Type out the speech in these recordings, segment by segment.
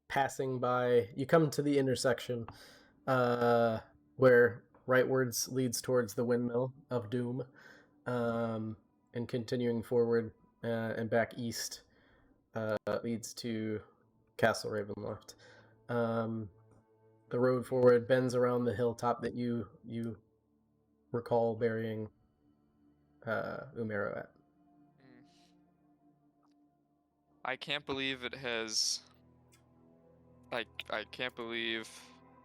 Passing by, you come to the intersection where rightwards leads towards the windmill of doom, and continuing forward and back east leads to Castle Ravenloft. The road forward bends around the hilltop that you recall burying Umero at. I can't believe it has. I can't believe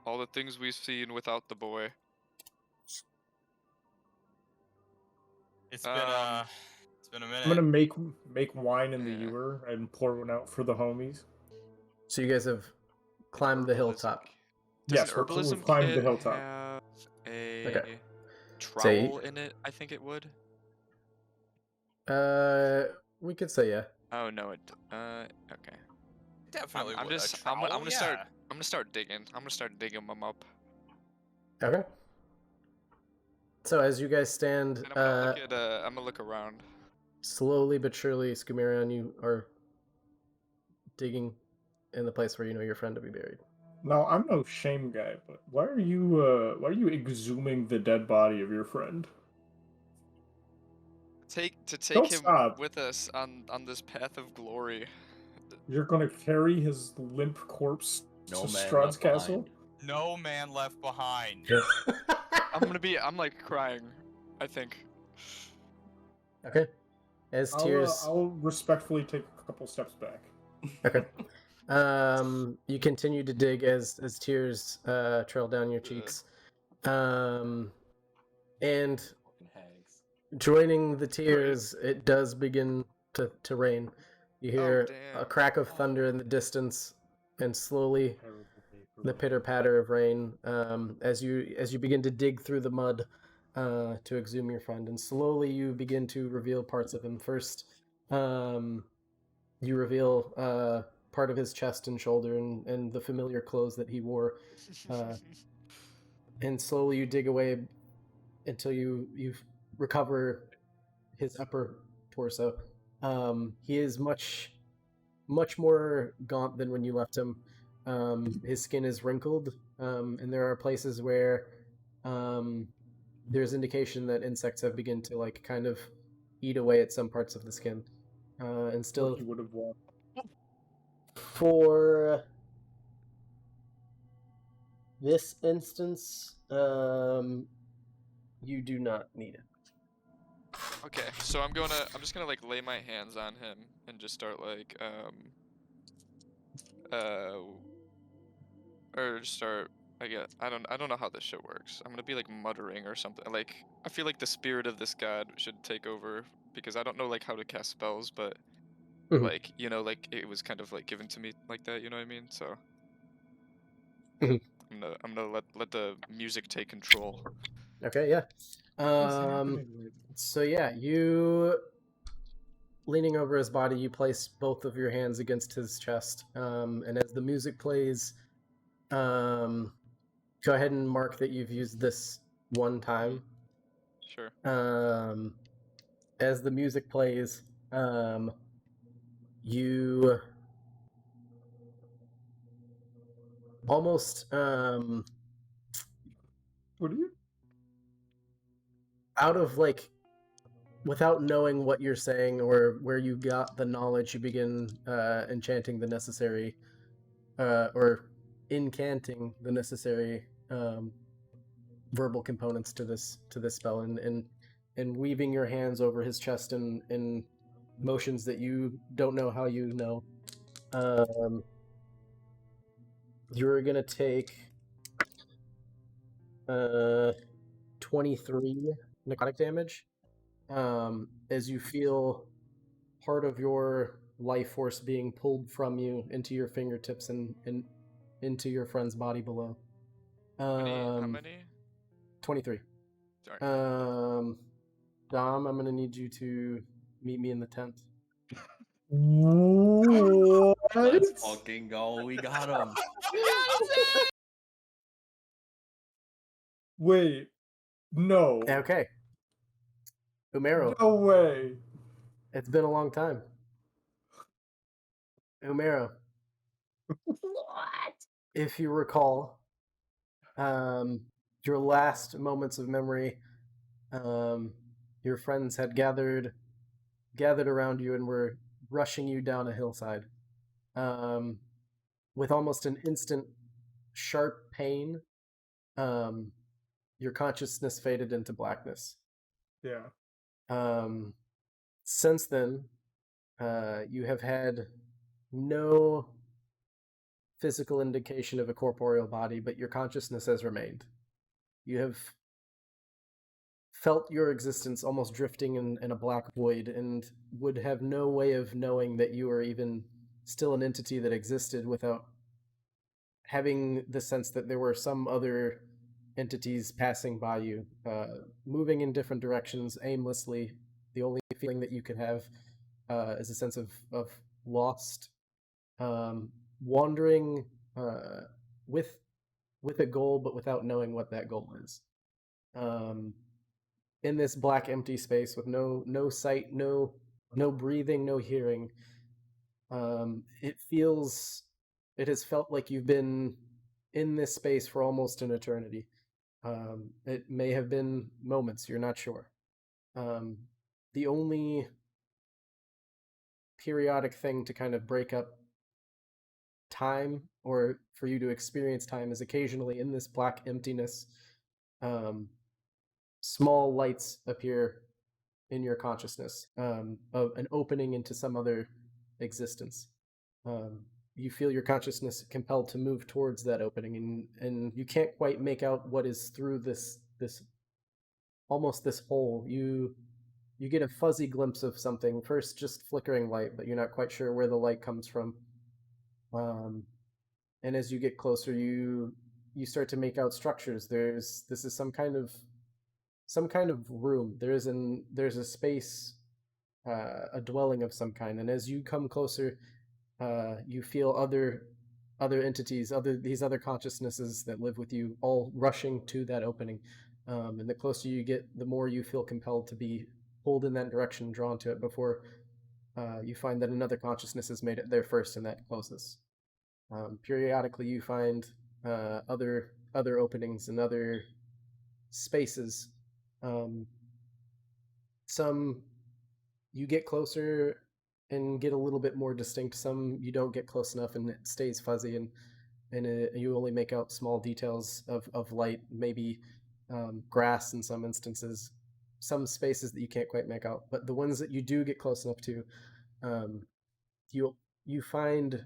all the things we've seen without the boy. It's been a minute. I'm gonna make wine in the ewer and pour one out for the homies. So you guys have climbed the hilltop. Does Yes, an herbalism we've climbed the kit hilltop. have a Okay. trowel in it? I think it would. We could say yeah. Oh no, it. Okay. Definitely. I'm would. just. I'm gonna start. I'm gonna start digging. I'm gonna start digging them up. Okay. So as you guys stand, And I'm gonna look around. Slowly but surely, Skumerion, you are digging in the place where you know your friend to be buried. Now, I'm no shame guy, but why are you exhuming the dead body of your friend? Take Don't him stop. with us on this path of glory. You're gonna carry his limp corpse to Strahd's castle? No man left behind. I'm like crying, I think. Okay. As tears. I'll respectfully take a couple steps back. Okay. You continue to dig as tears trail down your cheeks. And joining the tears, it does begin to rain. You hear a crack of thunder in the distance, and slowly the pitter-patter of rain as you begin to dig through the mud to exhume your friend. And slowly you begin to reveal parts of him. First, you reveal part of his chest and shoulder and the familiar clothes that he wore. And slowly you dig away until you recover his upper torso. He is much more gaunt than when you left him. His skin is wrinkled, and there are places where there's indication that insects have begun to like kind of eat away at some parts of the skin. And still, you would have won. For this instance, you do not need it. Okay, so I'm just gonna like lay my hands on him and just start like or just start. I don't know how this shit works. I'm gonna be like muttering or something. Like I feel like the spirit of this god should take over because I don't know like how to cast spells, but like like it was kind of like given to me like that. You know what I mean? So I'm gonna let the music take control. Okay, yeah. So yeah, you leaning over his body, you place both of your hands against his chest, and as the music plays, go ahead and mark that you've used this one time. Sure. As the music plays, you almost What are you? Out of like, without knowing what you're saying or where you got the knowledge, you begin enchanting the necessary, or incanting the necessary verbal components to this spell, and weaving your hands over his chest in motions that you don't know how you know. You're gonna take 23 necrotic damage as you feel part of your life force being pulled from you into your fingertips and into your friend's body below. How many? 23. Sorry. Dom, I'm gonna need you to meet me in the tent. What? Let's fucking go. We got him. Wait. No. Okay. Umero. No way. It's been a long time. Umero, What? if you recall, your last moments of memory, your friends had gathered around you and were rushing you down a hillside. With almost an instant sharp pain, your consciousness faded into blackness. Yeah. Since then, you have had no physical indication of a corporeal body, but your consciousness has remained. You have felt your existence almost drifting in a black void and would have no way of knowing that you are even still an entity that existed without having the sense that there were some other entities passing by you, moving in different directions aimlessly. The only feeling that you could have is a sense of lost, wandering with a goal, but without knowing what that goal is. In this black, empty space with no sight, no breathing, no hearing, it has felt like you've been in this space for almost an eternity. It may have been moments, you're not sure. The only periodic thing to kind of break up time, or for you to experience time, is occasionally in this black emptiness, small lights appear in your consciousness, of an opening into some other existence. You feel your consciousness compelled to move towards that opening, and you can't quite make out what is through this almost this hole. You get a fuzzy glimpse of something, first just flickering light, but you're not quite sure where the light comes from. And as you get closer, you start to make out structures. This is some kind of room. There's a space, a dwelling of some kind. And as you come closer, you feel other entities, these other consciousnesses that live with you, all rushing to that opening. And the closer you get, the more you feel compelled to be pulled in that direction, drawn to it, before you find that another consciousness has made it there first, and that closes. Periodically, you find other openings and other spaces. Some you get closer and get a little bit more distinct. Some you don't get close enough, and it stays fuzzy, and you only make out small details of light, maybe grass in some instances, some spaces that you can't quite make out. But the ones that you do get close enough to, you find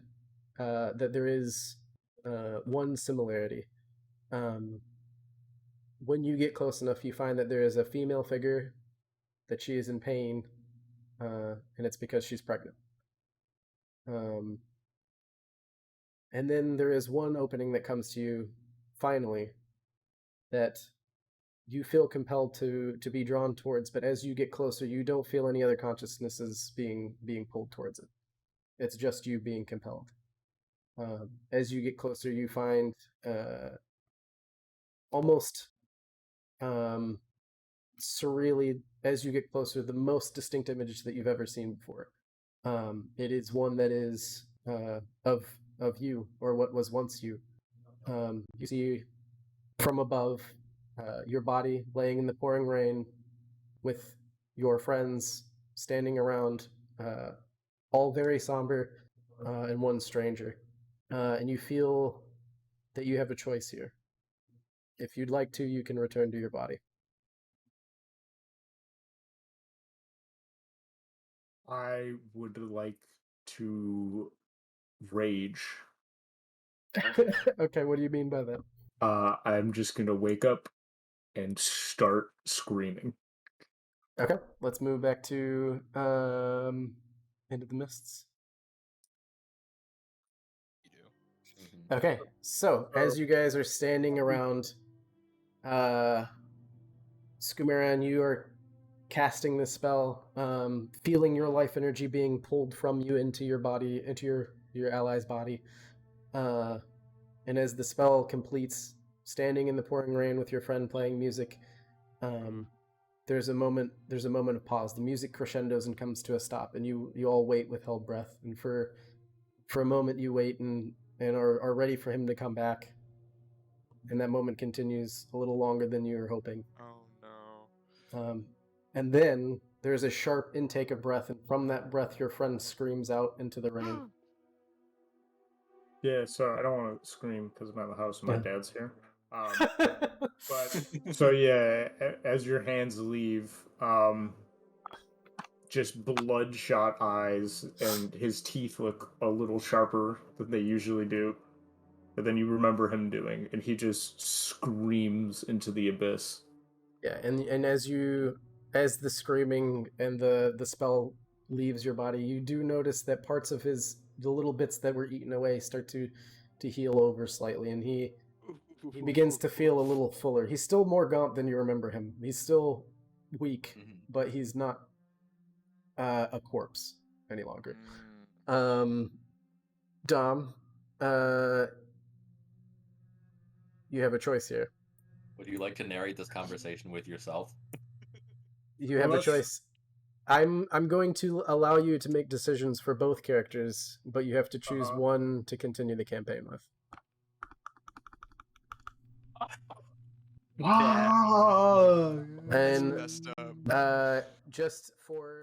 that there is one similarity. When you get close enough, you find that there is a female figure, that she is in pain, and it's because she's pregnant. And then there is one opening that comes to you, finally, that you feel compelled to be drawn towards, but as you get closer, you don't feel any other consciousnesses being pulled towards it. It's just you being compelled. As you get closer, you find almost surreally, as you get closer, the most distinct image that you've ever seen before. It is one that is of you, or what was once you. You see from above your body laying in the pouring rain, with your friends standing around, all very somber, and one stranger. And you feel that you have a choice here. If you'd like to, you can return to your body. I would like to rage. Okay, what do you mean by that? I'm just gonna wake up and start screaming. Okay, let's move back to Into the Mists. You do. Okay, so as you guys are standing around, Skumaran, you are casting this spell, feeling your life energy being pulled from you into your body, into your ally's body. And as the spell completes, standing in the pouring rain with your friend playing music, there's a moment of pause. The music crescendos and comes to a stop, and you all wait with held breath. And for For a moment, you wait and are ready for him to come back. And that moment continues a little longer than you were hoping. Oh no. And then there's a sharp intake of breath, and from that breath, your friend screams out into the rain. Yeah, so I don't want to scream because I'm at the house and my dad's here. But so yeah, as your hands leave, just bloodshot eyes, and his teeth look a little sharper than they usually do. But then you remember him doing, and he just screams into the abyss. Yeah, and as the screaming and the spell leaves your body, you do notice that parts of the little bits that were eaten away start to heal over slightly, and he begins to feel a little fuller. He's still more gaunt than you remember him. He's still weak, but he's not a corpse any longer. Dom, you have a choice here. Would you like to narrate this conversation with yourself? You have a choice. I'm going to allow you to make decisions for both characters, but you have to choose one to continue the campaign with. Wow. And messed up. just for